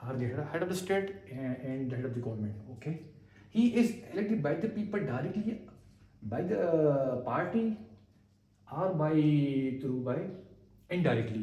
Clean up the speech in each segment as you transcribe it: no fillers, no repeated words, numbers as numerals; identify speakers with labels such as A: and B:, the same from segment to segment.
A: are the head of the state and the head of the government. Okay, he is elected by the people directly, by the party, or by indirectly.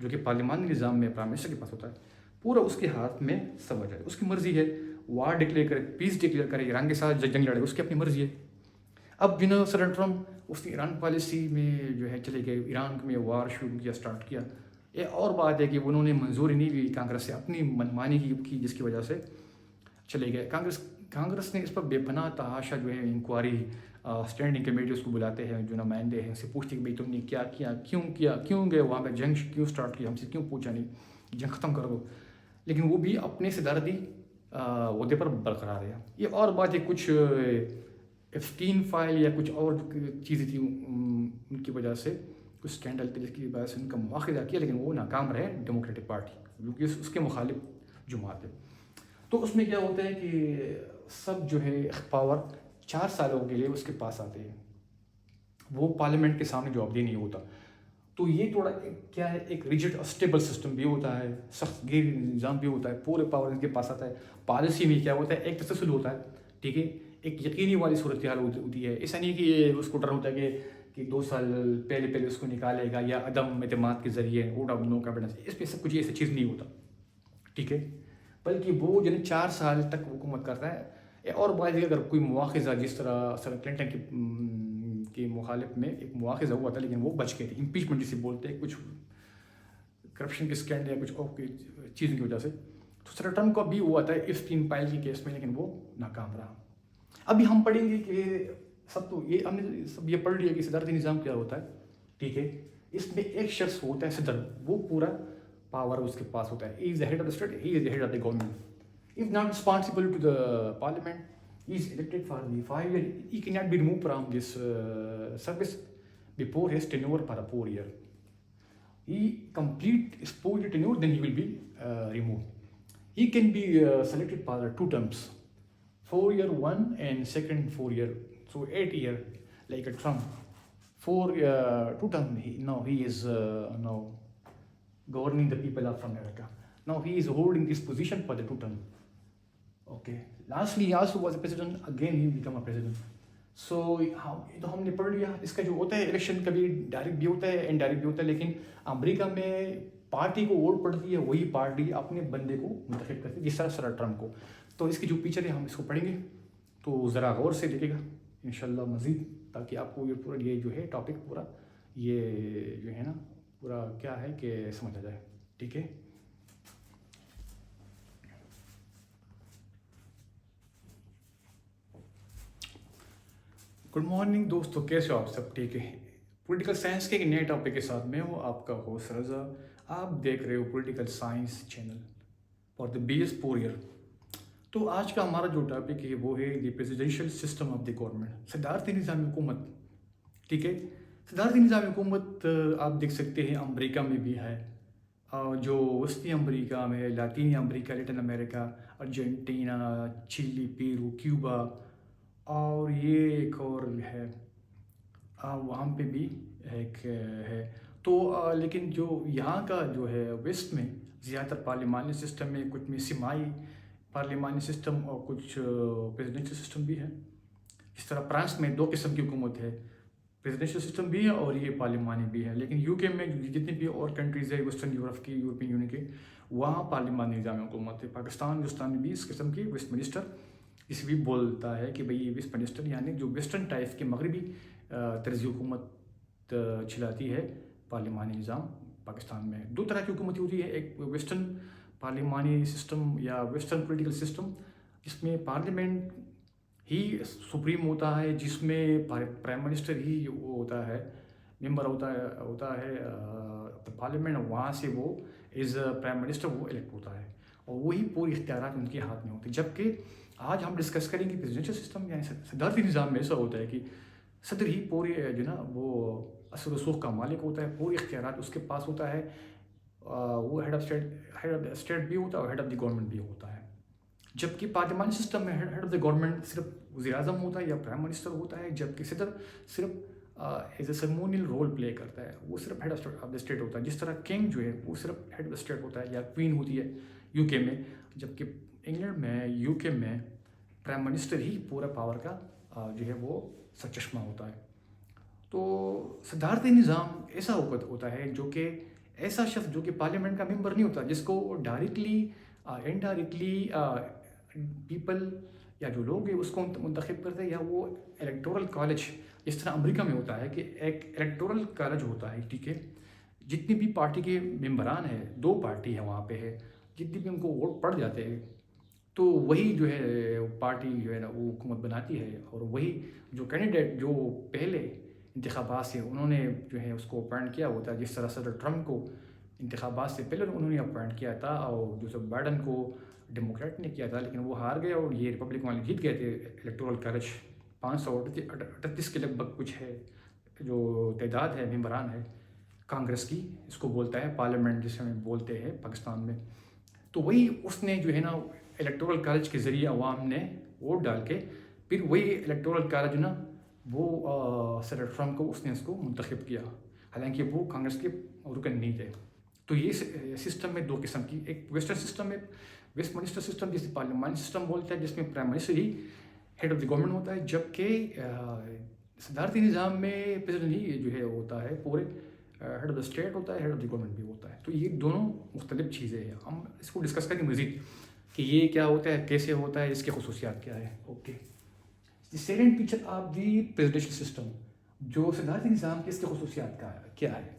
A: جو کہ پارلیمانی نظام میں prime minister کے پاس ہوتا ہے، پورا اس کے ہاتھ میں سب ہو جائے. اس کی مرضی ہے وار ڈکلیئر کرے، پیس ڈکلیئر کرے، ایران کے ساتھ جنگ لڑے، اس کی اپنی مرضی ہے. اب صدر ٹرمپ اس نے ایران پالیسی میں جو ہے چلے گئے، ایران میں وار شروع کیا، اسٹارٹ کیا. یہ اور بات ہے کہ انہوں نے منظوری نہیں لی کانگریس سے، اپنی منمانی کی جس کی وجہ سے چلے گئے. کانگریس نے اس پر بے پناہ تحاشا جو ہے انکوائری اسٹینڈنگ کمیٹی اس کو بلاتے ہیں، جو نمائندے ہیں، اسے پوچھتے کہ بھائی تم نے کیا کیوں گئے وہاں پہ، جنگ کیوں اسٹارٹ کی، ہم سے کیوں پوچھا نہیں، جنگ ختم کر دو. لیکن وہ بھی اپنے صدارتی عہدے پر برقرار ہے. یہ اور بات ہے، کچھ ایفسٹین فائل یا کچھ اور چیزیں تھیں ان کی وجہ سے، کچھ اسکینڈل تھے جس کی وجہ سے ان کا مواخذہ کیا، لیکن وہ ناکام رہے ڈیموکریٹک پارٹی، کیونکہ اس کے مخالف جماعت ہے. تو اس میں کیا ہوتا ہے کہ سب جو ہے پاور 4 سالوں کے لیے اس کے پاس آتے ہیں، وہ پارلیمنٹ کے سامنے جواب دہ نہیں ہوتا. تو یہ تھوڑا کیا ہے، ایک ریجڈ اسٹیبل سسٹم بھی ہوتا ہے، سخت گیر نظام بھی ہوتا ہے، پورے پاور ان کے پاس آتا ہے. پالیسی میں کیا ہوتا ہے، ایک تسلسل ہوتا ہے، ٹھیک ہے، ایک یقینی والی صورتحال ہوتی ہے. ایسا نہیں کہ اس کو ڈر ہوتا ہے کہ 2 سال پہلے اس کو نکالے گا یا عدم اعتماد کے ذریعے ووٹ آف نو کانفیڈنس، اس پہ سب کچھ ایسی چیز نہیں ہوتا، ٹھیک ہے. بلکہ وہ جو 4 سال تک حکومت کرتا ہے. اور بات ہے اگر کوئی مواخذہ، جس طرح سر کلنٹن کے مخالف میں ایک مواخذہ ہوا تھا لیکن وہ بچ گئے تھے، امپیچمنٹ جسے بولتے ہیں، کچھ کرپشن کے اسکینڈل یا کچھ اور چیزوں کی وجہ سے. تو سر ٹرمپ کا بھی ہوا تھا ایفسٹین فائل کے کیس میں، لیکن وہ ناکام رہا. ابھی ہم پڑھیں گے کہ ہم نے سب یہ پڑھ لیا کہ صدارتی نظام کیا ہوتا ہے، ٹھیک ہے. اس میں ایک شخص ہوتا ہے صدر، وہ پورا پاور اس کے پاس ہوتا ہے. He is the head of the state, he is the head of the government. He is not responsible to the parliament. He is elected for the 5 years. He cannot be removed from this service before his tenure for a 4 year. He complete his 4-year tenure, then he will be removed. He can be selected for 2 terms, 4-year one and second 4-year. So 8 year, like a Trump. 2 term. He is now governing the people of America. Now he is holding this position for the 2 term. Okay. Lastly, he also was a president. Again, he became a president. So تو ہم نے پڑھ لیا. اس کا جو ہوتا ہے election کبھی ڈائریکٹ بھی ہوتا ہے، انڈائریکٹ بھی ہوتا ہے، لیکن امریکہ میں پارٹی کو ووٹ پڑتی ہے، وہی پارٹی اپنے بندے کو منتخب کرتی ہے، جس طرح سر ٹرمپ کو. تو اس کی جو فیچر ہے ہم اس کو پڑھیں گے، تو ذرا غور سے دیکھے گا انشاءاللہ مزید، تاکہ آپ کو یہ جو ہے ٹاپک پورا یہ جو ہے نا پورا کیا ہے کہ سمجھ آ جائے، ٹھیک ہے. گڈ مارننگ دوستو، کیسے ہو آپ سب؟ ٹھیک ہے. پولیٹیکل سائنس کے ایک نئے ٹاپک کے ساتھ میں ہوں آپ کا ہوسٹ رضا. آپ دیکھ رہے ہو political science channel for the BS 4 year. تو آج کا ہمارا جو ٹاپک ہے وہ ہے the presidential system of the government, صدارتی نظام حکومت، ٹھیک ہے. صدارتی نظام حکومت آپ دیکھ سکتے ہیں امریکہ میں بھی ہے، جو وسطی امریکہ میں، لاطینی امریکہ، لیٹن امریکہ، ارجنٹینا، چلی، پیرو، کیوبا، اور یہ ایک اور ہے وہاں پہ بھی ایک ہے. تو لیکن جو یہاں کا جو ہے ویسٹ میں زیادہ تر پارلیمانی سسٹم میں، کچھ میں سمائی پارلیمانی سسٹم اور کچھ پریزیڈنشل سسٹم بھی ہے. اس طرح فرانس میں 2 قسم کی حکومت ہے، پریزیڈنشل سسٹم بھی ہے اور یہ پارلیمانی بھی ہے. لیکن UK میں جتنی بھی اور کنٹریز ہے ویسٹرن یورپ کی، یورپین یونین کے، وہاں پارلیمانی نظام حکومت ہے. پاکستان، ہندوستان میں بھی اس قسم کی ویسٹ منسٹر اس بھی بولتا ہے کہ بھئی ویسٹ منسٹر، یعنی جو ویسٹرن ٹائپ کی مغربی طرز حکومت چلاتی ہے پارلیمانی نظام پاکستان میں. 2 طرح کی حکومت ہوتی ہے، ایک ویسٹرن پارلیمانی سسٹم یا ویسٹرن پولیٹیکل سسٹم، جس میں پارلیمنٹ ہی سپریم ہوتا ہے، جس میں پرائم منسٹر ہی وہ ہوتا ہے، ممبر ہوتا ہے پارلیمنٹ. وہاں سے وہ ایز پرائم منسٹر وہ الیکٹ ہوتا ہے اور وہی پوری اختیارات ان کے ہاتھ میں ہوتے ہیں. جبکہ آج ہم ڈسکس کریں گے پریزیڈنشل سسٹم، یعنی صدارتی نظام میں ایسا ہوتا ہے کہ صدر ہی پورے جو نا وہ اثر و رسوخ کا مالک ہوتا ہے، پوری اختیارات اس کے پاس ہوتا ہے. وہ ہیڈ آف دا اسٹیٹ بھی ہوتا ہے اور ہیڈ آف دی گورنمنٹ بھی ہوتا ہے. جبکہ پارلیمانی سسٹم میں ہیڈ آف دا گورنمنٹ صرف وزیر اعظم ہوتا ہے یا پرائم منسٹر ہوتا ہے، جبکہ صدر صرف ایز اے سرمونیل رول پلے کرتا ہے، وہ صرف ہیڈ آف دا اسٹیٹ ہوتا ہے. جس طرح کنگ جو ہے وہ صرف ہیڈ آف دا اسٹیٹ ہوتا ہے یا کوئین ہوتی ہے UK میں، جبکہ انگلینڈ میں، UK میں پرائم منسٹر ہی پورا پاور کا جو ہے وہ سرچشمہ ہوتا ہے. تو صدارتی نظام ایسا ہوتا ہے جو کہ ایسا شخص جو کہ پارلیمنٹ کا ممبر نہیں ہوتا، جس کو ڈائریکٹلی انڈائریکٹلی پیپل یا جو لوگ ہیں اس کو منتخب کرتے ہیں، یا وہ الیکٹورل کالج جس طرح امریکہ میں ہوتا ہے کہ ایک الیکٹورل کالج ہوتا ہے، ٹھیک ہے، جتنی بھی پارٹی کے ممبران ہیں، 2 پارٹی ہیں وہاں پہ ہے، جتنی بھی ان کو ووٹ پڑ جاتے ہیں تو وہی جو ہے پارٹی جو ہے نا وہ حکومت بناتی ہے، اور وہی جو کینڈیڈیٹ جو پہلے انتخابات سے انہوں نے جو ہے اس کو اپوائنٹ کیا ہوتا ہے، جس طرح صدر ٹرمپ کو انتخابات سے پہلے انہوں نے اپوائنٹ کیا تھا، اور جو سب بائیڈن کو ڈیموکریٹ نے کیا تھا لیکن وہ ہار گئے اور یہ ریپبلک والے جیت گئے تھے الیکٹورل کالج 538 کے لگ بھگ کچھ ہے جو تعداد ہے ممبران ہے کانگریس کی، اس کو بولتا ہے پارلیمنٹ جسے ہم بولتے ہیں پاکستان میں. تو وہی اس نے جو ہے نا الیکٹورل کالج کے ذریعے عوام نے ووٹ ڈال کے پھر وہی الیکٹورل کالج نا وہ صدر ٹرمپ کو اس نے اس کو منتخب کیا، حالانکہ وہ کانگریس کے رکن نہیں تھے. تو یہ سسٹم میں 2 قسم کی، ایک ویسٹرن سسٹم ہے، ویسٹ منسٹر سسٹم جسے پارلیمانی سسٹم بولتا ہے، جس میں prime minister he had of the government ہوتا ہے، جبکہ صدارتی نظام میں پریزیڈنٹ ہی جو ہے ہوتا ہے، پورے ہیڈ آف دا اسٹیٹ ہوتا ہے، ہیڈ آف دی گورنمنٹ بھی ہوتا ہے. تو یہ دونوں مختلف چیزیں ہیں، ہم اس کو ڈسکس کریں گے مزید کہ یہ کیا ہوتا ہے، کیسے ہوتا ہے، اس کی خصوصیات کیا ہے. Okay, the second picture of the presidential system, جو صدارتی نظام کی اس کی خصوصیات کیا ہے.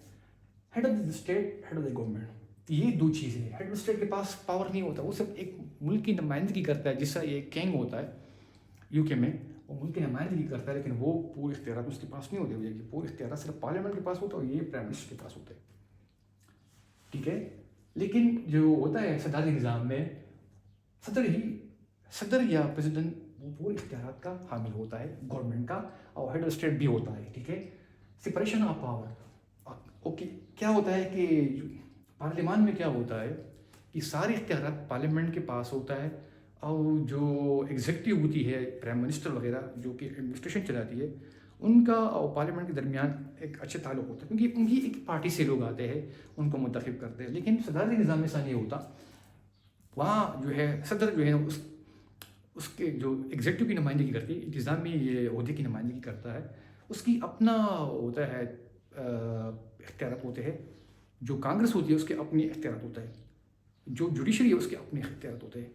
A: Head of the state, head of the government, یہ 2 چیزیں ہیں. ہیڈ آف اسٹیٹ کے پاس پاور نہیں ہوتا، وہ صرف ایک ملک کی نمائندگی کرتا ہے، جس طرح یہ کنگ ہوتا ہے یو کے میں، وہ ملک کی نمائندگی کرتا ہے، لیکن وہ پورے اختیارات اس کے پاس نہیں ہوتے، یہ پورے اختیارات صرف پارلیمنٹ کے پاس ہوتا ہے اور یہ پرائم منسٹر کے پاس ہوتے ہیں، ٹھیک ہے. لیکن جو ہوتا ہے صدارتی نظام میں صدر یا پریزیڈنٹ وہ پورے اختیارات کا حامل ہوتا ہے گورنمنٹ کا، اور ہیڈ آف اسٹیٹ بھی ہوتا ہے، ٹھیک ہے. Separation of power. اوکے، کیا ہوتا ہے کہ پارلیمان میں کیا ہوتا ہے کہ سارے اختیارات پارلیمنٹ کے پاس ہوتا ہے، اور جو ایگزیکٹو ہوتی ہے پرائم منسٹر وغیرہ جو کہ ایڈمنسٹریشن چلاتی ہے، ان کا اور پارلیمنٹ کے درمیان ایک اچھے تعلق ہوتا ہے، کیونکہ ان کی ایک پارٹی سے لوگ آتے ہیں، ان کو منتخب کرتے ہیں. لیکن صدارتی نظام میں ایسا نہیں ہوتا، وہاں جو ہے صدر جو ہے اس کے جو ایگزیکٹو کی نمائندگی کرتی ہے، انتظامی یہ عہدے کی نمائندگی کرتا ہے، اس کی اپنا ہوتا ہے اختیارات ہوتے ہیں. جو کانگریس ہوتی ہے اس کے اپنے اختیارات ہوتے ہیں، جو جوڈیشری ہے اس کے اپنے اختیارات ہوتے ہیں.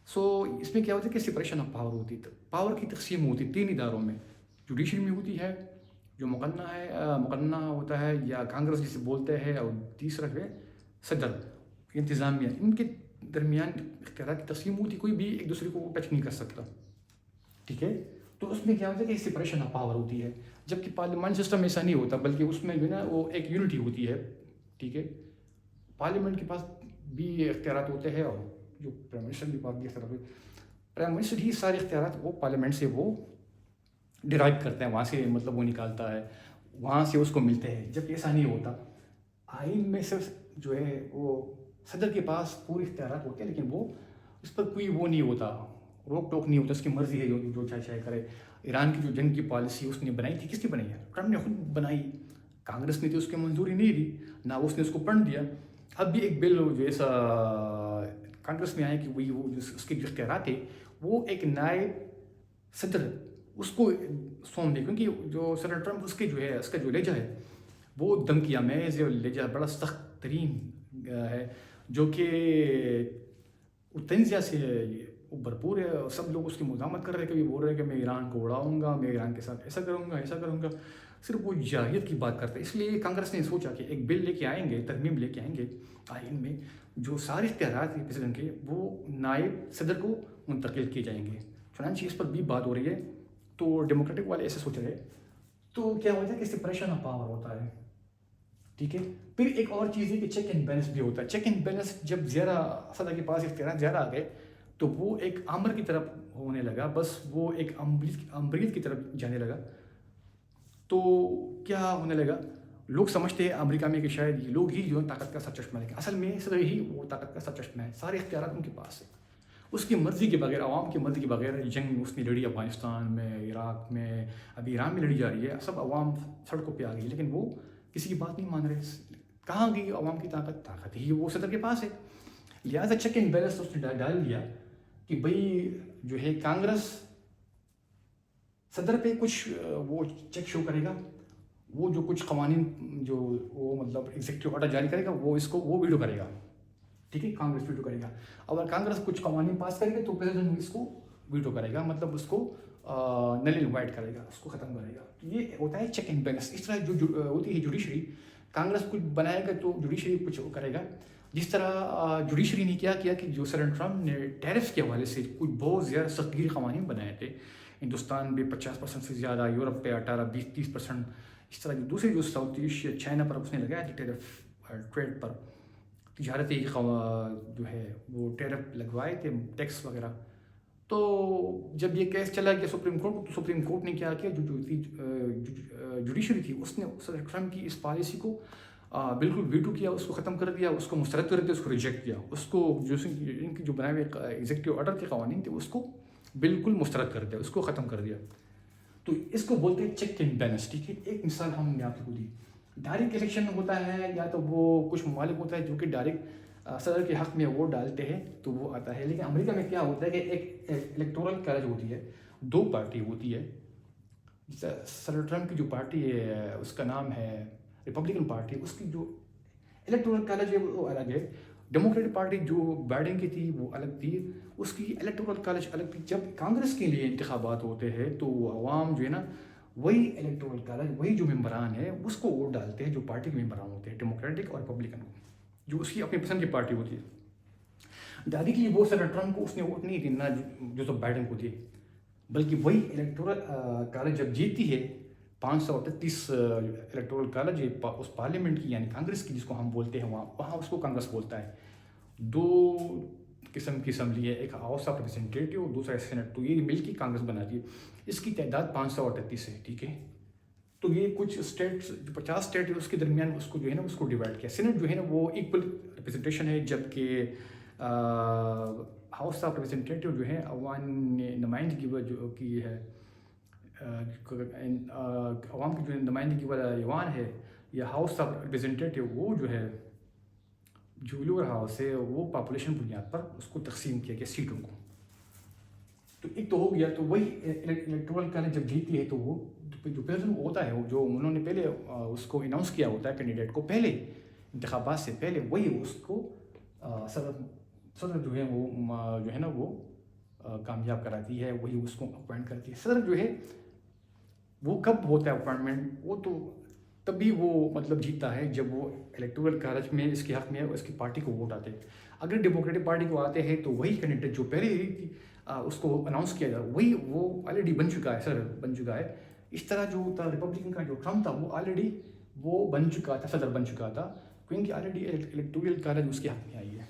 A: سو اس میں کیا ہوتا ہے کہ سپریشن آف پاور ہوتی ہے، پاور کی تقسیم ہوتی ہے 3 اداروں میں. جوڈیشری میں ہوتی ہے جو مقننہ ہوتا ہے یا کانگریس جسے بولتے ہیں، اور تیسرا جو ہے صدر انتظامیہ. ان کے درمیان اختیارات کی تقسیم ہوتی، کوئی بھی ایک دوسرے کو ٹچ نہیں کر سکتا، ٹھیک ہے. تو اس میں کیا ہوتا ہے کہ سپریشن آف پاور ہوتی ہے، جبکہ پارلیمانی سسٹم ایسا نہیں ہوتا، بلکہ اس میں جو ہے نا وہ ایک یونٹی ہوتی ہے، ٹھیک ہے. پارلیمنٹ کے پاس بھی اختیارات ہوتے ہیں، اور جو پرائم منسٹر کے پاس بھی اختیارات ہوتے ہیں. پرائم منسٹر ہی سارے اختیارات وہ پارلیمنٹ سے وہ ڈرائیو کرتے ہیں، وہاں سے مطلب وہ نکالتا ہے، وہاں سے اس کو ملتے ہیں، جبکہ ایسا نہیں ہوتا. آئین میں صرف جو ہے وہ صدر کے پاس پورے اختیارات ہوتے ہیں، لیکن وہ اس پر کوئی وہ نہیں ہوتا، روک ٹوک نہیں ہوتا، اس کی مرضی ہے جو چاہے کرے. ایران کی جو جنگ کی پالیسی اس نے بنائی تھی، کس نے بنائی ہے؟ ٹرمپ نے خود بنائی، کانگریس نے تو اس کی منظوری نہیں دی، نہ اس نے اس کو پڑھ دیا. اب بھی ایک بل جو ایسا کانگریس میں آیا کہ وہی وہ اس کے جو اختیارات تھے وہ ایک نائب صدر اس کو سونپ دے، کیونکہ جو صدر ٹرمپ اس کے جو ہے اس کا جو لہجہ ہے وہ دھمکیاں میز ہے، لہجہ بڑا سخت ترین ہے، جو کہ تنزیہ سے بھرپور ہے. سب لوگ اس کی مزاحمت کر رہے ہیں، کبھی بول رہے ہیں کہ میں ایران کو اڑاؤں گا، میں ایران کے ساتھ ایسا کروں گا. صرف وہ جاہلیت کی بات کرتے ہیں. اس لیے کانگریس نے سوچا کہ ایک بل لے کے آئیں گے، ترمیم لے کے آئیں گے آئین میں، جو سارے اختیارات ہیں پریزیڈنٹ کے وہ نائب صدر کو منتقل کیے جائیں گے. چنانچہ اس پر بھی بات ہو رہی ہے. تو ڈیموکریٹک والے ایسے سوچ رہے ہیں. تو کیا ہوتا ہے کہ سپریشن آف پاور ہوتا ہے، ٹھیک ہے. پھر ایک اور چیز ہے کہ چیک اینڈ بیلنس بھی ہوتا ہے. چیک اینڈ بیلنس جب زیادہ صدر کے پاس اختیارات زیادہ آ گئے تو وہ ایک آمر کی طرف ہونے لگا، بس وہ ایک امبریت کی طرف جانے لگا. تو کیا ہونے لگا، لوگ سمجھتے ہیں امریکہ میں کہ شاید یہ لوگ ہی جو ہے طاقت کا سر چشمہ، لیکن اصل میں صدر ہی وہ طاقت کا سر چشمہ ہے. سارے اختیارات ان کے پاس ہے، اس کی مرضی کے بغیر، عوام کی مرضی کے بغیر. جنگ اس نے لڑی افغانستان میں، عراق میں، ابھی ایران میں لڑی جا رہی ہے. سب عوام سڑکوں پہ آ گئی، لیکن وہ کسی کی بات نہیں مان رہے. کہاں گئی عوام کی طاقت ہی وہ صدر کے پاس ہے. لہٰذا چیک اینڈ بیلنس اس نے ڈال دیا کہ بھائی جو ہے کانگریس صدر پہ کچھ وہ چیک شو کرے گا، وہ جو کچھ قوانین جو وہ مطلب ایگزیکٹو آرڈر جاری کرے گا وہ ویٹو کرے گا. ٹھیک ہے, کانگریس ویٹو کرے گا. اگر کانگریس کچھ قوانین پاس کرے گا تو پریزیڈنٹ اس کو ویٹو کرے گا, مطلب اس کو نل انوائٹ کرے گا, اس کو ختم کرے گا. تو یہ ہوتا ہے چیک اینڈ بیلنس. اس طرح جو ہوتی ہے جوڈیشری, کانگریس کچھ بنائے گا تو جوڈیشری کچھ کرے گا. جس طرح جوڈیشری نے کیا کہ جو سر ٹرمپ نے ٹیرف کے حوالے سے کچھ بہت زیادہ سختگیر قوانین بنائے تھے, ہندوستان پہ 50% سے زیادہ, یورپ پہ 18-20-30%, اس طرح جو دوسرے جو ساؤتھ ایشیا چائنا پر اس نے لگایا تھا ٹیرف, ٹریڈ پر تجارتی جو ہے وہ ٹیرف لگوائے تھے, ٹیکس وغیرہ. تو جب یہ کیس چلا گیا سپریم کورٹ, تو سپریم کورٹ نے کیا جو جوڈیشری تھی اس نے صدر ٹرمپ کی اس پالیسی کو بالکل ویٹو کیا, اس کو ختم کر دیا, اس کو مسترد کر دیا, اس کو ریجیکٹ کیا. اس کو جو ان کی جو بنائے ہوئے ایگزیکٹو آرڈر کے قوانین تھے اس کو بالکل مسترد کر دیا, اس کو ختم کر دیا. تو اس کو بولتے ہیں چیک اینڈ بیلنس. ٹھیک ہے, ایک مثال ہم نے آپ کو دی. ڈائریکٹ الیکشن ہوتا ہے, یا تو وہ کچھ ممالک ہوتا ہے جو کہ ڈائریکٹ صدر کے حق میں ووٹ ڈالتے ہیں تو وہ آتا ہے. لیکن امریکہ میں کیا ہوتا ہے کہ ایک الیکٹورل کالج ہوتی ہے, 2 پارٹی ہوتی ہے. صدر ٹرمپ کی جو پارٹی ہے اس کا نام ہے ریپبلکن پارٹی, اس کی جو الیکٹورل کالج ہے وہ الگ ہے. ڈیموکریٹک پارٹی جو بائیڈن کی تھی وہ الگ تھی, اس کی الیکٹورل کالج الگ تھی. جب کانگریس کے لیے انتخابات ہوتے ہیں تو عوام جو ہے نا وہی الیکٹورل کالج, وہی جو ممبران ہے اس کو ووٹ ڈالتے ہیں جو پارٹی کے ممبران ہوتے ہیں, ڈیموکریٹک اور ریپبلکن کو, جو اس کی اپنی پسند کی پارٹی ہوتی ہے. ڈائریکٹلی وہ صدر ٹرمپ کو اس نے ووٹ نہیں دی نہ جو تو بائیڈن کو دی, بلکہ وہی الیکٹورل کالج جب جیتتی ہے 538 الیکٹورل کالج اس پارلیمنٹ کی, یعنی کانگریس کی جس کو ہم بولتے ہیں, وہاں اس کو کانگریس بولتا ہے. 2 قسم کی اسمبلی ہے, ایک ہاؤس آف ریپرزینٹیٹیو, دوسرا سینٹ. تو یہ مل کے کانگریس بناتی ہے. اس کی تعداد 538 ہے. ٹھیک ہے, تو یہ کچھ اسٹیٹس جو 50 اسٹیٹ ہے اس کے درمیان اس کو جو ہے نا اس کو ڈیوائڈ کیا. سینٹ جو ہے نا وہ ایکول ریپرزنٹیشن ہے, جبکہ ہاؤس آف ریپرزینٹیٹیو جو ہے عوام نے نمائندگی جو کی ہے, عوام کی جو نمائندگی والا ایوان ہے یا ہاؤس آف ریپرزینٹیٹیو, وہ جو ہے جو لوور ہاؤس ہے وہ پاپولیشن بنیاد پر اس کو تقسیم کیا گیا سیٹوں کو. تو ایک تو ہو گیا. تو وہی الیکٹورل کالج جب جیتی ہے تو وہ جو پریزیڈنٹ ہوتا ہے جو انہوں نے پہلے اس کو اناؤنس کیا ہوتا ہے کینڈیڈیٹ کو پہلے انتخابات سے پہلے, وہی اس کو صدر جو ہے وہ جو ہے نا وہ کامیاب کراتی ہے, وہی اس کو اپوائنٹ کرتی ہے. صدر جو ہے وہ کب ہوتا ہے اپوائنٹمنٹ, وہ تو تبھی وہ مطلب جیتتا ہے جب وہ الیکٹورل کالج میں اس کے حق میں اس کی پارٹی کو ووٹ آتے ہیں. اگر ڈیموکریٹک پارٹی کو آتے ہیں تو وہی کینڈیڈیٹ جو پہلے اس کو اناؤنس کیا جائے وہی وہ آلریڈی بن چکا ہے, صدر بن چکا ہے. اس طرح جو تھا ریپبلکن کا جو ٹرمپ تھا وہ آلریڈی وہ بن چکا تھا, صدر بن چکا تھا, کیونکہ آلریڈی الیکٹورل کالج اس کے حق میں آئی ہے.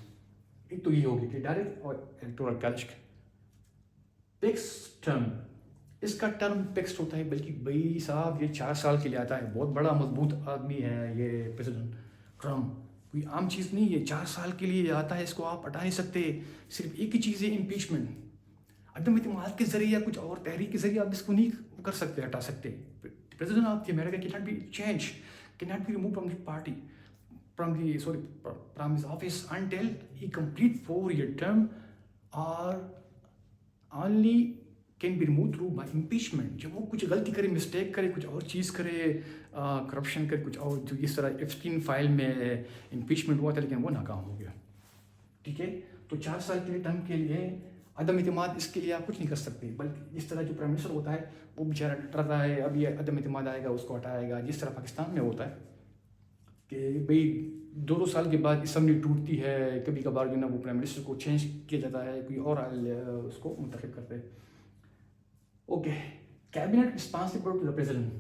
A: ایک تو یہ ہوگی کہ ڈائریکٹ اور الیکٹورل کالج کا فکس ٹرم, اس کا ٹرم فکسڈ ہوتا ہے, بلکہ بھائی صاحب یہ 4 سال کے لیے آتا ہے. بہت بڑا مضبوط آدمی ہے یہ پریزیڈنٹ ٹرمپ, کوئی عام چیز نہیں ہے. 4 سال کے لیے آتا ہے, اس کو آپ ہٹا نہیں سکتے. صرف ایک ہی چیز ہے امپیچمنٹ, عدم اعتماد کے ذریعے یا کچھ اور تحریک کے ذریعے آپ اس کو نہیں کر سکتے, ہٹا سکتے. پریزیڈنٹ آف دی امریکہ کی ناٹ بی چینج, کی not be remove from the party from his office until he complete 4-year term or only can be removed through by impeachment. جب وہ کچھ غلطی کرے, مسٹیک کرے, کچھ اور چیز کرے, کرپشن کرے, کچھ اور جو اس طرح ایپسٹین فائل میں امپیچمنٹ ہوا تھا لیکن وہ ناکام ہو گیا. ٹھیک ہے, تو 4 سال کے لیے ٹرم کے لیے عدم اعتماد اس کے لیے آپ کچھ نہیں کر سکتے, بلکہ اس طرح جو پرائم منسٹر ہوتا ہے وہ بیچارہ ڈرتا ہے اب یہ عدم اعتماد آئے گا اس کو ہٹائے گا. جس طرح پاکستان میں ہوتا ہے کہ بھئی 2 سال کے بعد اسمبلی ٹوٹتی ہے, کبھی کبھار جو نا وہ پرائم منسٹر کو چینج کیا جاتا ہے, کوئی اور اس کو منتخب کرتے ہیں. Okay, cabinet responsible to the president,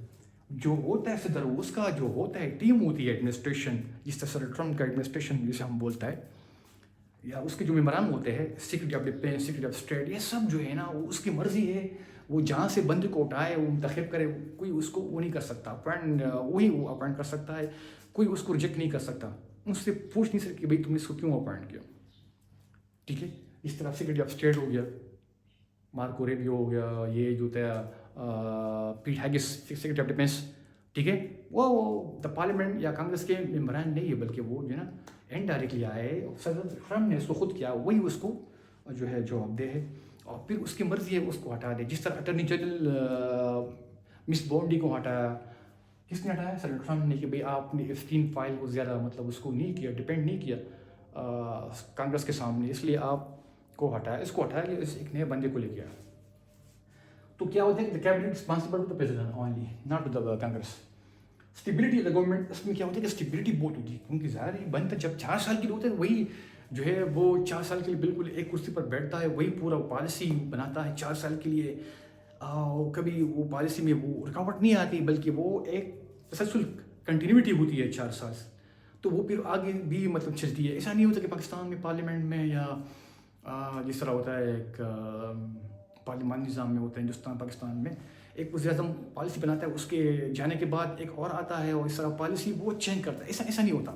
A: جو ہوتا ہے صدر اس کا جو ہوتا ہے ٹیم ہوتی ہے ایڈمنسٹریشن, جس طرح صدر ٹرمپ کا ایڈمنسٹریشن جسے ہم بولتا ہے, یا اس کے جو ممبران ہوتے ہیں secretary of defence, secretary of state, یہ سب جو ہے نا وہ اس کی مرضی ہے, وہ جہاں سے بندے کو اٹھائے وہ منتخب کرے, کوئی اس کو وہ نہیں کر سکتا اپوائنٹ, وہی وہ اپوائنٹ کر سکتا ہے, کوئی اس کو ریجیکٹ نہیں کر سکتا. اس سے پوچھ نہیں سکتے کہ بھائی تم نے اس کو کیوں اپوائنٹ کیا. ٹھیک ہے, اس طرح سیکرٹری آف اسٹیٹ ہو گیا, مارکو ریبیو ہو گیا, یہ جو تھا پیٹ ہیگس سیکرٹری آف ڈیفینس. ٹھیک ہے, وہ دا پارلیمنٹ یا کانگریس کے ممبران نہیں ہے, بلکہ وہ جو ہے نا انڈائریکٹلی آئے, صدر ٹرمپ نے اس کو خود کیا, وہی اس کو جو ہے جواب دہ ہے, اور پھر اس کی مرضی ہے اس کو ہٹا دے. جس طرح اٹارنی جنرل مس بونڈی کو ہٹایا, کس نے ہٹایا؟ صدر ٹرمپ نے، کہ بھئی آپ نے اسکرین فائل کو زیادہ مطلب اس کو نہیں کیا، ڈپینڈ نہیں کیا کانگریس کے سامنے، اس لیے آپ کو ہٹایا، اس کو ہٹایا کہ اس ایک نئے بندے کو لے کے آیا. تو کیا ہوتا ہے کہ cabinet responsible to the president only, not to the congress. Stability of the government, اس میں کیا ہوتا ہے کہ اسٹیبلٹی بہت ہوتی ہے، کیونکہ ظاہر ہے بنتا جب 4 سال کے لیے ہوتا ہے، وہی جو ہے وہ 4 سال کے لیے بالکل ایک کرسی پر بیٹھتا ہے، وہی پورا پالیسی بناتا ہے 4 سال کے لیے. کبھی وہ پالیسی میں وہ رکاوٹ نہیں آتی، بلکہ وہ ایک تسلسل کنٹینیوٹی ہوتی ہے 4 سال، تو وہ پھر آگے بھی مطلب چلتی ہے. ایسا نہیں ہوتا کہ پاکستان میں پارلیمنٹ میں یا جس طرح ہوتا ہے ایک پارلیمانی نظام میں ہوتا ہے ہندوستان پاکستان میں، ایک وزیر اعظم پالیسی بناتا ہے، اس کے جانے کے بعد ایک اور آتا ہے اور اس طرح پالیسی وہ چینج کرتا ہے. ایسا نہیں ہوتا،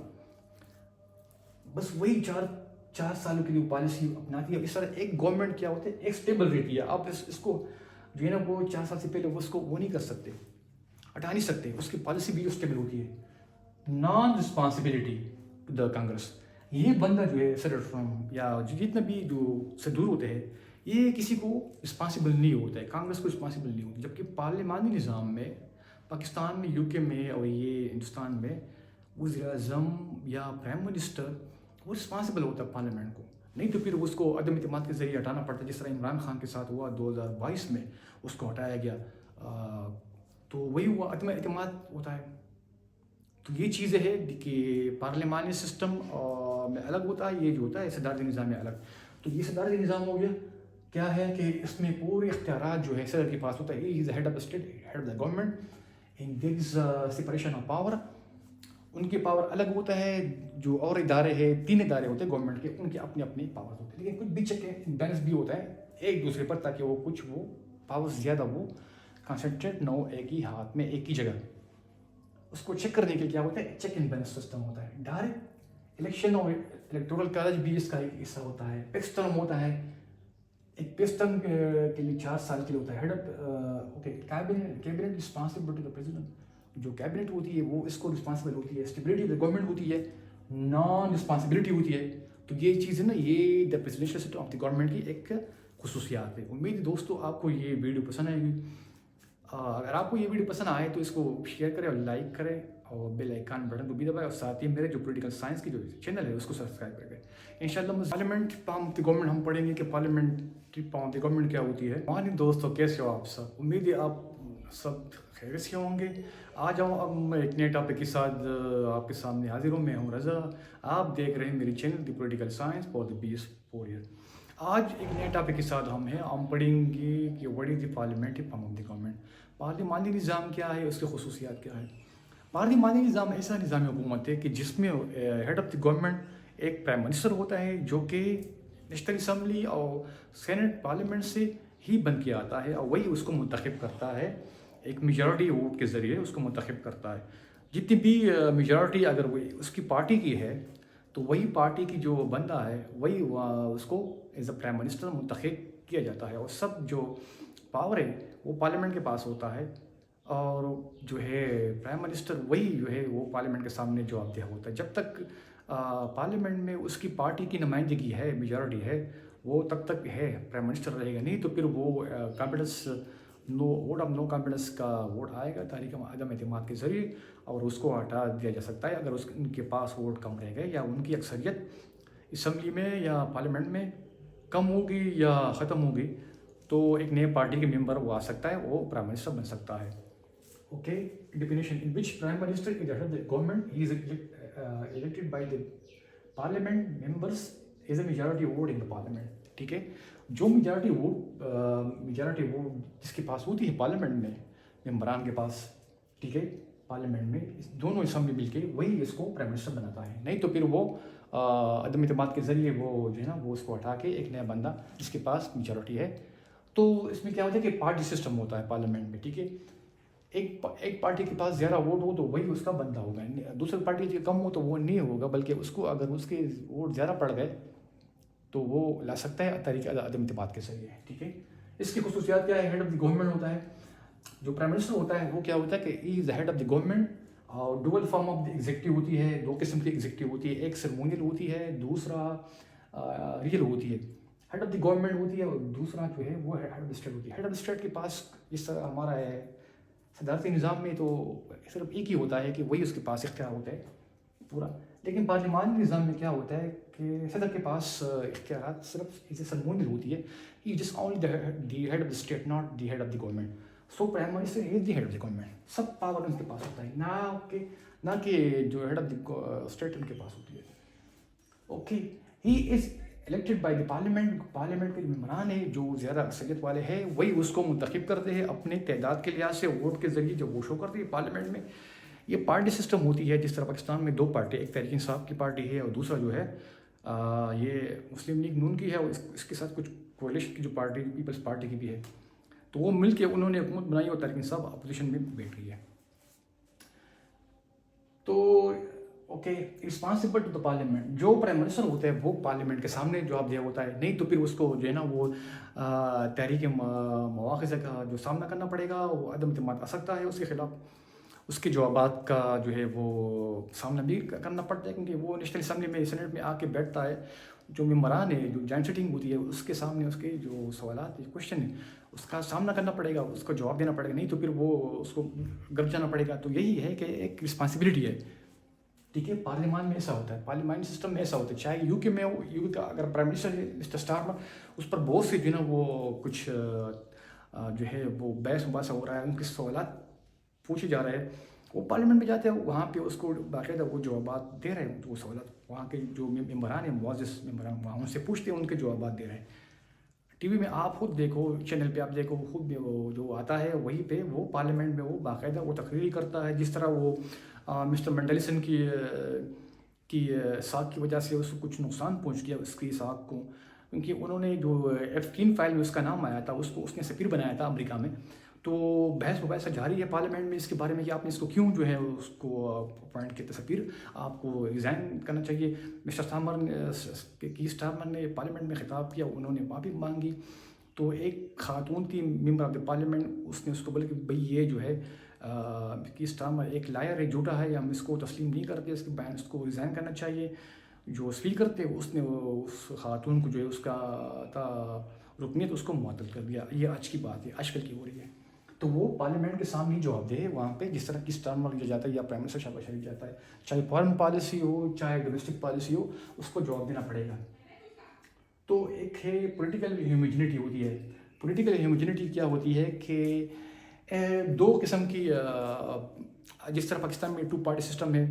A: بس وہی 4 سالوں کے لیے پالیسی اپناتی ہے. اس طرح ایک گورنمنٹ کیا ہوتا ہے ایک اسٹیبل رہتی ہے. آپ اس کو جو ہے نا وہ 4 سال سے پہلے اس کو وہ نہیں کر سکتے، ہٹا نہیں سکتے، اس کی پالیسی بھی اسٹیبل ہوتی ہے. Non responsibility to the Congress, یہ بندہ جو ہے صدر ٹرمپ یا جتنا بھی جو صدور ہوتے ہیں، یہ کسی کو رسپانسبل نہیں ہوتا ہے، کانگریس کو رسپانسبل نہیں ہوتی. جبکہ پارلیمانی نظام میں پاکستان میں، یو کے میں اور یہ ہندوستان میں وزیر اعظم یا پرائم منسٹر وہ رسپانسبل ہوتا ہے پارلیمنٹ کو، نہیں تو پھر اس کو عدم اعتماد کے ذریعے ہٹانا پڑتا ہے، جس طرح عمران خان کے ساتھ ہوا 2022 میں، اس کو ہٹایا گیا. تو وہی ہوا، عدم اعتماد ہوتا ہے. تو یہ چیزیں ہے کہ پارلیمانی سسٹم میں الگ ہوتا ہے، یہ جو ہوتا ہے صدارتی نظام میں الگ. تو یہ صدارتی نظام ہو گیا، کیا ہے کہ اس میں پورے اختیارات جو ہے صدر کے پاس ہوتا ہے. He is head of the state, head of the government, and there is separation of power. ان کے پاور الگ ہوتا ہے. جو اور ادارے ہیں، 3 ادارے ہوتے ہیں گورنمنٹ کے، ان کے اپنے اپنے پاور ہوتے ہیں، لیکن کچھ بھی چیک اینڈ بیلنس بھی ہوتا ہے ایک دوسرے پر، تاکہ وہ کچھ وہ پاور زیادہ وہ کنسنٹریٹ نہ ہو ایک ہی ہاتھ میں ایک ہی جگہ. اس کو چیک کرنے کے کیا ہوتا ہے چیک اینڈ بیلنس سسٹم ہوتا ہے. ڈائریکٹ الیکشن اور الیکٹورل کالج بھی اس کا ایک حصہ ہوتا ہے. پیکس ٹرم ہوتا ہے، ایک پیکس ٹرم کے لیے 4 سال کے لیے ہوتا ہے. Head of cabinet responsible to the president, جو کیبنٹ ہوتی ہے وہ اس کو رسپانسبل ہوتی ہے. اسٹیبلٹی آف دا گورنمنٹ ہوتی ہے، نان رسپانسبلٹی ہوتی ہے. تو یہ چیز ہے نا، یہ the presidential system of the government کی ایک خصوصیات ہے. امید ہے دوستو آپ کو یہ ویڈیو پسند آئے گی. اگر آپ کو یہ ویڈیو پسند آئے تو اس کو شیئر کریں اور لائک کریں اور بیل آئیکن بٹن کو بھی دبائیں، اور ساتھ ہی میرے جو پولیٹیکل سائنس کی جو چینل ہے اس کو سبسکرائب کریں. انشاءاللہ parliament palm of the government ہم پڑھیں گے کہ parliamentary palm of the government کیا ہوتی ہے. مارننگ دوستو، کیسے ہو آپ سب؟ امید ہے آپ سب خیریت سے ہوں گے. آ جاؤں اب میں ایک نئے ٹاپک کے ساتھ آپ کے سامنے حاضر ہوں. میں ہوں رضا، آپ دیکھ رہے ہیں میری channel the political science for the BS 4 year. آج ایک نئے ٹاپک کے ساتھ ہم پڑھیں گے کہ what is the parliamentary palm of the government. پارلیمانی نظام کیا ہے، اس کی خصوصیات کیا ہے. پارلیمانی نظام ایسا نظام حکومت ہے کہ جس میں ہیڈ آف دی گورنمنٹ ایک پرائم منسٹر ہوتا ہے، جو کہ نیشنل اسمبلی اور سینٹ پارلیمنٹ سے ہی بن کے آتا ہے، اور وہی اس کو منتخب کرتا ہے، ایک میجورٹی ووٹ کے ذریعے اس کو منتخب کرتا ہے. جتنی بھی میجورٹی اگر وہ اس کی پارٹی کی ہے تو وہی پارٹی کی جو بندہ ہے وہی اس کو ایز اے پرائم منسٹر منتخب کیا جاتا ہے، اور سب جو پاور ہے وہ پارلیمنٹ کے پاس ہوتا ہے. اور جو ہے پرائم منسٹر وہی جو ہے وہ پارلیمنٹ کے سامنے جواب دہ ہوتا ہے. جب تک پارلیمنٹ میں اس کی پارٹی کی نمائندگی ہے، میجورٹی ہے، وہ تب تک ہے پرائم منسٹر رہے گا. نہیں تو پھر وہ confidence vote of no confidence کا ووٹ آئے گا تاریخ عدم اعتماد کے ذریعے، اور اس کو ہٹا دیا جا سکتا ہے اگر ان کے پاس ووٹ کم رہ گئے، یا ان کی اکثریت اسمبلی میں یا پارلیمنٹ میں کم ہوگی یا ختم ہوگی. تو ایک نئے پارٹی کے ممبر وہ آ سکتا ہے، وہ پرائم منسٹر بن سکتا ہے. Okay, definition in which prime minister is head of the government, he is elected by the parliament members as a majority vote in the parliament. ٹھیک ہے، جو میجورٹی ووٹ جس کے پاس ہوتی ہے پارلیمنٹ میں ممبران کے پاس، ٹھیک ہے، پارلیمنٹ میں دونوں اسمبلی مل کے وہی اس کو پرائم منسٹر بناتا ہے. نہیں تو پھر وہ عدم اعتماد کے ذریعے وہ جو ہے نا وہ اس کو ہٹا کے ایک نیا بندہ جس کے پاس میجورٹی ہے. تو اس میں کیا ہوتا ہے کہ پارٹی سسٹم ہوتا ہے پارلیمنٹ میں. ٹھیک ہے، ایک پارٹی کے پاس زیادہ ووٹ ہو تو وہی اس کا بندہ ہوگا، دوسری پارٹی کے کم ہو تو وہ نہیں ہوگا، بلکہ اس کو اگر اس کے ووٹ زیادہ پڑ گئے تو وہ لا سکتا ہے طریقہ عدم اعتماد کے ذریعے. ٹھیک ہے، اس کی خصوصیات کیا ہے؟ ہیڈ آف دی گورنمنٹ ہوتا ہے. جو پرائم منسٹر ہوتا ہے وہ کیا ہوتا ہے کہ ہی is head of the government. اور dual form of the executive ہوتی ہے، 2 قسم کی ایگزیکٹو ہوتی ہے، ایک سرمونیل ہوتی ہے، دوسرا ریئل ہوتی ہے. ہیڈ آف دی گورنمنٹ ہوتی ہے اور دوسرا جو ہے وہ ہیڈ آف دی اسٹیٹ ہوتی ہے. ہیڈ آف دی اسٹیٹ کے پاس جس طرح ہمارا ہے صدارتی نظام میں تو صرف ایک ہی ہوتا ہے کہ وہی اس کے پاس اختیار ہوتا ہے پورا. لیکن پارلیمانی نظام میں کیا ہوتا ہے کہ صدر کے پاس اختیارات صرف اسے سرمونیل ہوتی ہے. He just only the head of the state, not the head of the government. So prime minister is the head of the government. سب پاور ان کے پاس ہوتا ہے, نہ کہ جو ہیڈ آف دی اسٹیٹ ان کے پاس ہوتی ہے. Okay, he is elected by the parliament. Parliament کے ممبران ہیں جو زیادہ اکثریت والے ہیں, وہی اس کو منتخب کرتے ہیں اپنے تعداد کے لحاظ سے, ووٹ کے ذریعے جب وہ شو کرتے ہیں پارلیمنٹ میں. یہ پارٹی سسٹم ہوتی ہے. جس طرح پاکستان میں 2 پارٹی, ایک تحریک انصاف کی پارٹی ہے اور دوسرا جو ہے یہ مسلم لیگ نون کی ہے, اور اس کے ساتھ کچھ کولیشن کی جو پارٹی پیپلز پارٹی کی بھی ہے. تو وہ مل کے انہوں نے حکومت بنائی اور تحریک انصاف اپوزیشن میں بیٹھ گئی ہے. تو okay, responsible to the parliament. جو پرائم منسٹر ہوتا ہے وہ پارلیمنٹ کے سامنے جواب دہ ہوتا ہے. نہیں تو پھر اس کو جو ہے نا وہ تحریک مواخذہ کا جو سامنا کرنا پڑے گا, وہ عدم اعتماد آ سکتا ہے اس کے خلاف. اس کے جوابات کا جو ہے وہ سامنا بھی کرنا پڑتا ہے, کیونکہ وہ نیشنل اسمبلی میں سینٹ میں آ کے بیٹھتا ہے. جو ممبران ہے, جو جوائنٹ سیٹنگ ہوتی ہے, اس کے سامنے اس کے جو سوالات کوشچن ہیں اس کا سامنا کرنا پڑے گا, اس کو جواب دینا پڑے گا. نہیں تو پھر وہ اس کو گرد جانا پڑے گا. تو یہی ہے کہ ایک رسپانسبلٹی ہے. ٹھیک ہے, پارلیمان میں ایسا ہوتا ہے, پارلیمانی سسٹم میں ایسا ہوتا ہے. چاہے یو کے میں ہو, یو کا اگر پرائم منسٹر ہے مسٹر اسٹارمر, اس پر بہت سے جو ہے نا وہ کچھ جو ہے وہ بحث مباحثہ ہو رہا ہے, ان کے سوالات پوچھے جا رہے ہیں, وہ پارلیمنٹ میں جاتے ہیں, وہاں پہ اس کو باقاعدہ وہ جوابات دے رہے ہیں. وہ سوالات وہاں کے جو ممبران ہیں, معزز ممبران, وہاں ان سے پوچھتے ہیں, ان کے جوابات دے رہے ہیں. ٹی وی میں آپ خود دیکھو, چینل پہ آپ دیکھو, خود بھی وہ جو آتا ہے وہیں پہ وہ پارلیمنٹ میں وہ باقاعدہ وہ تقریر کرتا ہے. جس طرح وہ مسٹر مینڈلسن کی ساکھ کی وجہ سے اس کو کچھ نقصان پہنچ گیا اس کی ساکھ کو, کیونکہ انہوں نے جو F3 فائل میں اس کا نام آیا تھا, اس نے سفیر بنایا تھا امریکہ میں. تو بحث مباحثہ جاری ہے پارلیمنٹ میں اس کے بارے میں کہ آپ نے اس کو کیوں جو ہے اس کو اپوائنٹ کیا سفیر, آپ کو ریزائن کرنا چاہیے. مسٹر اسٹارمر نے پارلیمنٹ میں خطاب کیا, انہوں نے معافی مانگی. تو ایک خاتون تھی ممبر آف دا پارلیمنٹ, اس نے اس کو بولا کہ بھئی یہ جو ہے کی اسٹارمر ایک لائر ہے, جھوٹا ہے, ہم اس کو تسلیم نہیں کرتے, اس کے بیان اس کو ریزائن کرنا چاہیے. جو اسپیکر تھے اس نے اس خاتون کو جو ہے اس کا رکنیت اس کو معطل کر دیا. یہ آج کی بات ہے, آج کل کی ہو رہی ہے. تو وہ پارلیمنٹ کے سامنے جواب دے وہاں پہ, جس طرح کی اسٹارمر لیا جاتا ہے یا پرائم منسٹر شہباز شریف جاتا ہے, چاہے فارن پالیسی ہو چاہے ڈومیسٹک پالیسی ہو, اس کو جواب دینا پڑے گا. تو ایک ہے پولیٹیکل ہیوموجینٹی ہوتی ہے. پولیٹیکل ہیوموجینٹی کیا ہوتی ہے کہ 2 قسم کی, جس طرح پاکستان میں 2 پارٹی سسٹم ہے,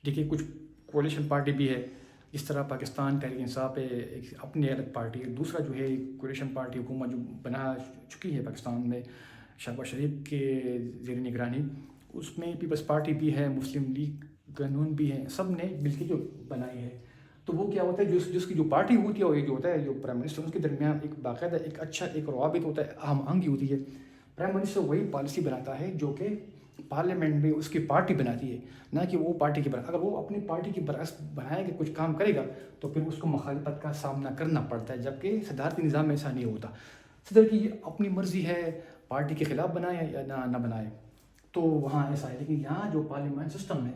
A: ٹھیک ہے, کچھ کولیشن پارٹی بھی ہے. جس طرح پاکستان تحریک انصاف ہے ایک اپنی الگ پارٹی ہے, دوسرا جو ہے کولیشن پارٹی حکومت جو بنا چکی ہے پاکستان میں شہباز شریف کے زیر نگرانی, اس میں پیپلز پارٹی بھی ہے, مسلم لیگ قانون بھی ہے, سب نے مل کے جو بنائی ہے. تو وہ کیا ہوتا ہے, جس کی جو پارٹی ہوتی ہے, وہ یہ جو ہوتا ہے جو پرائم منسٹر, اس کے درمیان ایک باقاعدہ ایک اچھا ایک روابط ہوتا ہے, اہم آہنگی ہوتی ہے. پرائم منسٹر وہی پالیسی بناتا ہے جو کہ پارلیمنٹ میں اس کی پارٹی بناتی ہے, نہ کہ وہ پارٹی کے برعکس. اگر وہ اپنی پارٹی کے برعکس بنائے کہ کچھ کام کرے گا تو پھر اس کو مخالفت کا سامنا کرنا پڑتا ہے, جبکہ صدارتی نظام میں ایسا نہیں ہوتا. صدر کی اپنی مرضی ہے پارٹی کے خلاف بنائے یا نہ بنائے, تو وہاں ایسا ہے. لیکن یہاں جو پارلیمنٹ سسٹم ہے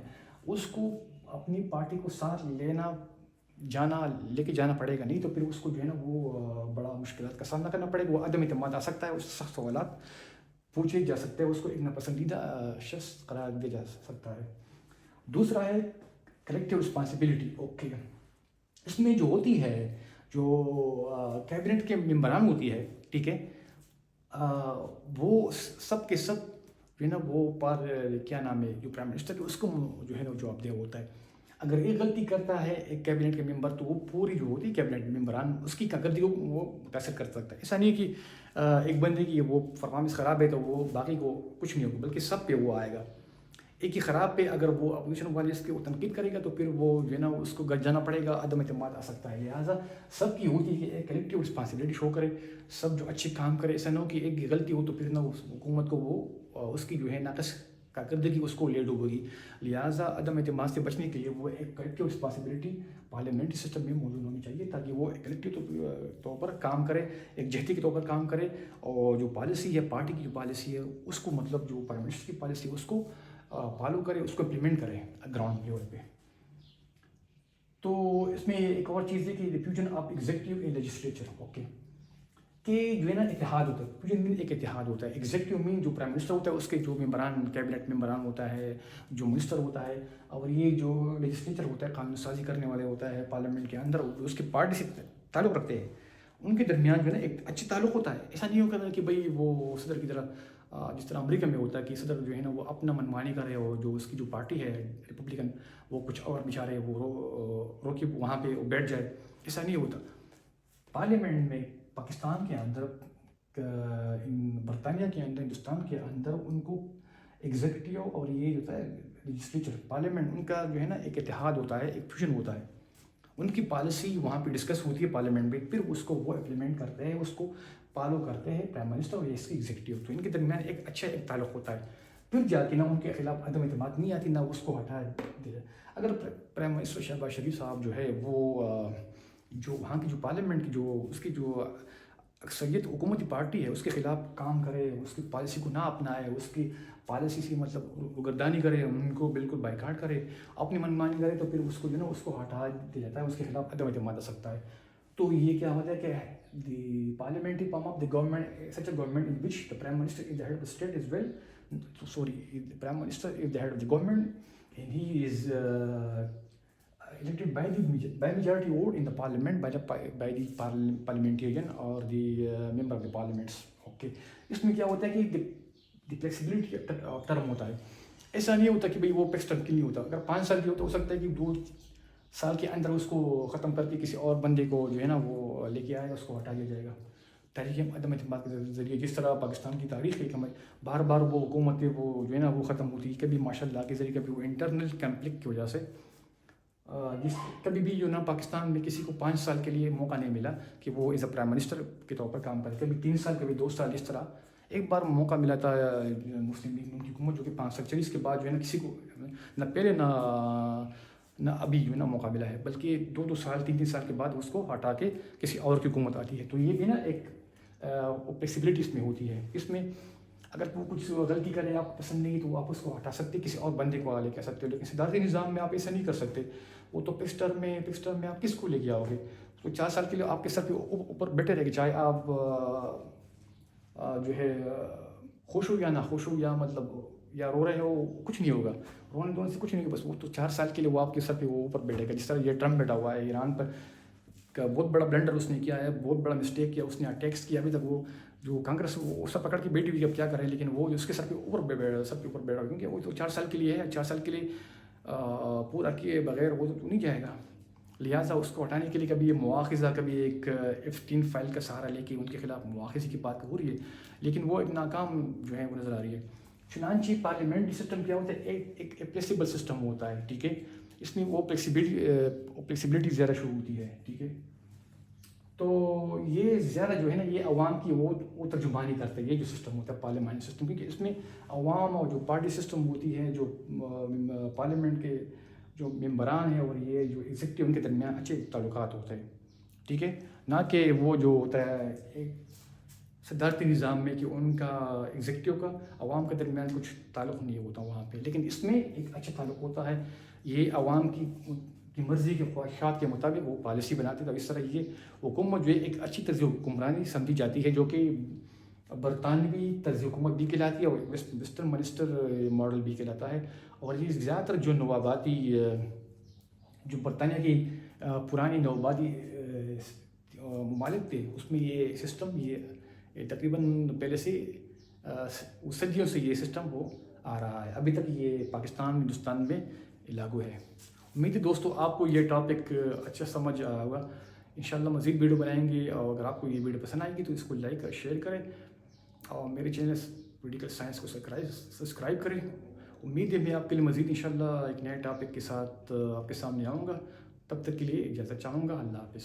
A: اس کو اپنی پارٹی کو ساتھ لے کے جانا پڑے گا, نہیں تو پھر اس کو جو ہے نا وہ بڑا مشکلات کا سامنا کرنا پڑے گا. وہ عدم اعتماد آ سکتا ہے, اس سخت سوالات پوچھے جا سکتے ہیں, اس کو ایک ناپسندیدہ شخص قرار دیا جا سکتا ہے. دوسرا ہے کلیکٹیو رسپانسبلٹی. اوکے, اس میں جو ہوتی ہے جو کیبنٹ کے ممبران ہوتی ہے, ٹھیک ہے, وہ سب کے سب جو ہے نا وہ کیا نام ہے جو پرائم منسٹر اس کو جو ہے نا جواب دہ ہوتا ہے. اگر ایک غلطی کرتا ہے ایک کیبنٹ کے ممبر, تو وہ پوری جو ہوتی ہے کیبنٹ ممبران اس کی کارکردگی کو وہ متاثر کر سکتا ہے. ایسا نہیں کہ ایک بندے کی وہ پرفارمنس خراب ہے تو وہ باقی کو کچھ نہیں ہوگا, بلکہ سب پہ وہ آئے گا. ایک ہی خراب پہ اگر وہ اپوزیشن والے اس کی تنقید کرے گا تو پھر وہ جو ہے نا اس کو گل جانا پڑے گا, عدم اعتماد آ سکتا ہے. لہٰذا سب کی ہوتی ہے کہ ایک کلیکٹیو رسپانسبلٹی شو کرے, سب جو اچھے کام کرے. ایسا نہ ہو کہ ایک کی غلطی ہو تو پھر نہ حکومت کو وہ اس کی جو ہے ناقص کارکردگی اس کو لے ڈوبے گی. لہٰذا عدم اعتماد سے بچنے کے لیے وہ ایک کلیکٹیو رسپانسبلٹی پارلیمنٹری سسٹم میں موجود ہونی چاہیے, تاکہ وہ کلیکٹیو طور پر کام کرے, ایک جہتی کے طور پر کام کرے, اور جو پالیسی ہے پارٹی کی جو پالیسی ہے اس کو مطلب جو پرائم منسٹر کی پالیسی ہے اس کو فالو کرے, اس کو امپلیمنٹ کرے گراؤنڈ لیول پہ. تو اس میں ایک اور چیز ہے کہ diffusion of executive in legislature. Okay, کہ جو ہے نا اتحاد ہوتا ہے، فیوژن مین ایک اتحاد ہوتا ہے. ایگزیکٹو مین جو پرائم منسٹر ہوتا ہے اس کے جو ممبران کیبنٹ ممبران ہوتا ہے، جو منسٹر ہوتا ہے، اور یہ جو لیجسلیچر ہوتا ہے قانون سازی کرنے والے ہوتا ہے پارلیمنٹ کے اندر، جو اس کی پارٹی سے تعلق رکھتے ہیں، ان کے درمیان جو ہے نا ایک اچھا تعلق ہوتا ہے. ایسا نہیں ہوگا کہ بھائی وہ صدر کی طرح جس طرح امریکہ میں ہوتا ہے کہ صدر جو ہے نا وہ اپنا منمانی کر رہے ہو، جو اس کی جو پارٹی ہے ریپبلکن وہ کچھ اور بیچارے وہ رو کے وہاں پہ بیٹھ جائے. ایسا نہیں ہوتا. پارلیمنٹ میں پاکستان کے اندر، برطانیہ کے اندر، ہندوستان کے اندر ان کو ایگزیکٹو اور یہ جو ہوتا ہے لیجسلیچر پارلیمنٹ، ان کا جو ہے نا ایک اتحاد ہوتا ہے، ایک فیوژن ہوتا ہے. ان کی پالیسی وہاں پہ ڈسکس ہوتی ہے پارلیمنٹ میں، پھر اس کو وہ امپلیمنٹ کرتے ہیں، اس کو فالو کرتے ہیں پرائم منسٹر اور اس کی ایگزیکٹو. تو ان کے درمیان ایک اچھا ایک تعلق ہوتا ہے. پھر جا کے نہ ان کے خلاف عدم اعتماد نہیں آتی، نہ اس کو ہٹا دیا. اگر پرائم منسٹر شہباز شریف صاحب جو ہے وہ جو وہاں کی جو پارلیمنٹ کی جو اس کی جو اکثریت حکومتی پارٹی ہے اس کے خلاف کام کرے، اس کی پالیسی کو نہ اپنائے، اس کی پالیسی سے مطلب گردانی کرے، ان کو بالکل بائیکاٹ کرے، اپنی منمانی کرے، تو پھر اس کو جو ہے نا اس کو ہٹا دیا جاتا ہے، اس کے خلاف عدم اعتماد آ سکتا ہے. تو یہ کیا ہوتا ہے کہ the parliamentary form of the government, such a government in which the prime minister is the head of the state as well sorry prime minister is the head of the government and he is elected by majority vote in the parliament by the parliamentarian or the member of the parliaments. Okay. اس میں کیا ہوتا ہے کہ دی flexibility term ہوتا ہے. ایسا نہیں ہوتا کہ بھائی وہ فکس ٹرم کی نہیں ہوتا. اگر 5 سال کی ہو تو ہو سکتا ہے کہ 2 سال کے اندر اس کو ختم کر کے کسی اور بندے کو جو ہے نا وہ لے کے آئے گا، اس کو ہٹا دیا جائے گا. تاریخ عدم اعتماد کے ذریعے جس طرح پاکستان کی تاریخ ہے کہ بار بار وہ حکومتیں وہ جو ہے نا وہ ختم ہوتی ہے، کبھی ماشاء اللہ کے ذریعے، کبھی وہ انٹرنل کنفلکٹ کی وجہ سے. کبھی بھی جو نا پاکستان میں کسی کو 5 سال کے لیے موقع نہیں ملا کہ وہ ایز اے پرائم منسٹر کے طور پر کام کرے. کبھی 3 سال، کبھی 2 سال. اس طرح ایک بار موقع ملا تھا مسلم لیگ کی حکومت، جو کہ 5 سال چلی. اس کے بعد جو ہے نا کسی کو نہ پہلے نہ ابھی جو ہے نا موقع ملا ہے، بلکہ 2 سال 3 سال کے بعد اس کو ہٹا کے کسی اور کی حکومت آتی ہے. تو یہ بھی نا ایک فلیکسیبلٹی اس میں ہوتی ہے. اس میں اگر وہ کچھ غلطی کرے، آپ کو پسند نہیں تو آپ اس کو ہٹا سکتے، کسی اور بندے کو لے کر سکتے ہو. لیکن صدارتی نظام میں آپ ایسا نہیں کر سکتے. وہ تو فکس ٹرم میں آپ کس کو لے کے آؤ گے؟ تو 4 سال کے لیے آپ کے سر پہ اوپر بیٹھے رہے گا، چاہے آپ جو ہے خوش ہو یا نہ خوش ہو، یا مطلب یا رو رہے ہو، کچھ نہیں ہوگا. رونے دھونے سے کچھ نہیں ہوگا. بس وہ تو 4 سال کے لیے وہ آپ کے سر پہ وہ اوپر بیٹھے گا. جس طرح یہ ٹرمپ بیٹھا ہوا ہے ایران پر کا بہت بڑا بلنڈر اس نے کیا ہے، بہت بڑا مسٹیک کیا، اس نے اٹیکس کیا. ابھی تک وہ جو کانگریس وہ سب پکڑ کے بیٹھی ہوئی اب کیا کریں، لیکن وہ اس کے سر پہ اوپر بیٹھا، کیونکہ وہ تو 4 سال کے لیے ہے. 4 سال کے لیے پورا کیے بغیر وہ تو نہیں جائے گا. لہٰذا اس کو ہٹانے کے لیے کبھی یہ مواخذہ، کبھی ایک F-3 فائل کا سہارا لے کے ان کے خلاف مواخذے کی بات ہو رہی ہے، لیکن وہ ایک ناکام جو ہے وہ نظر آ رہی ہے. چنانچہ پارلیمنٹری سسٹم کیا ہوتا ہے؟ ایک فلیکسیبل سسٹم ہوتا ہے. ٹھیک ہے. اس میں وہ فلیکسیبلٹی زیادہ شروع ہوتی ہے. ٹھیک ہے. تو یہ زیادہ جو ہے نا یہ عوام کی وہ ترجمانی کرتا ہے، یہ جو سسٹم ہوتا ہے پارلیمانی سسٹم، کیونکہ اس میں عوام اور جو پارٹی سسٹم ہوتی ہے، جو پارلیمنٹ کے جو ممبران ہیں اور یہ جو ایگزیکٹو ان کے درمیان اچھے تعلقات ہوتے ہیں. ٹھیک ہے. نہ کہ وہ جو ہوتا ہے ایک صدارتی نظام میں کہ ان کا ایگزیکٹو کا عوام کے درمیان کچھ تعلق نہیں ہوتا وہاں پہ. لیکن اس میں ایک اچھا تعلق ہوتا ہے. یہ عوام کی مرضی کے خواہشات کے مطابق وہ پالیسی بناتے ہیں. تو اس طرح یہ حکومت جو ہے ایک اچھی طرز حکمرانی سمجھی جاتی ہے، جو کہ برطانوی طرز حکومت بھی کہلاتی ہے اور ویسٹرن منسٹر ماڈل بھی کہلاتا ہے. اور یہ زیادہ تر جو نوآبادی جو برطانیہ کی پرانی نوآبادی ممالک تھے، اس میں یہ سسٹم یہ تقریباً پہلے سے صدیوں سے یہ سسٹم وہ آ رہا ہے. ابھی تک یہ پاکستان ہندوستان میں لاگو ہے. امید ہے دوستو آپ کو یہ ٹاپک اچھا سمجھ آیا ہوگا. انشاءاللہ مزید ویڈیو بنائیں گے، اور اگر آپ کو یہ ویڈیو پسند آئے گی تو اس کو لائک اور شیئر کریں، اور میرے چینل پولیٹیکل سائنس کو سبسکرائب کریں. امید ہے میں آپ کے لیے مزید انشاءاللہ ایک نئے ٹاپک کے ساتھ آپ کے سامنے آؤں گا. تب تک کے لیے اجازت چاہوں گا. اللہ حافظ.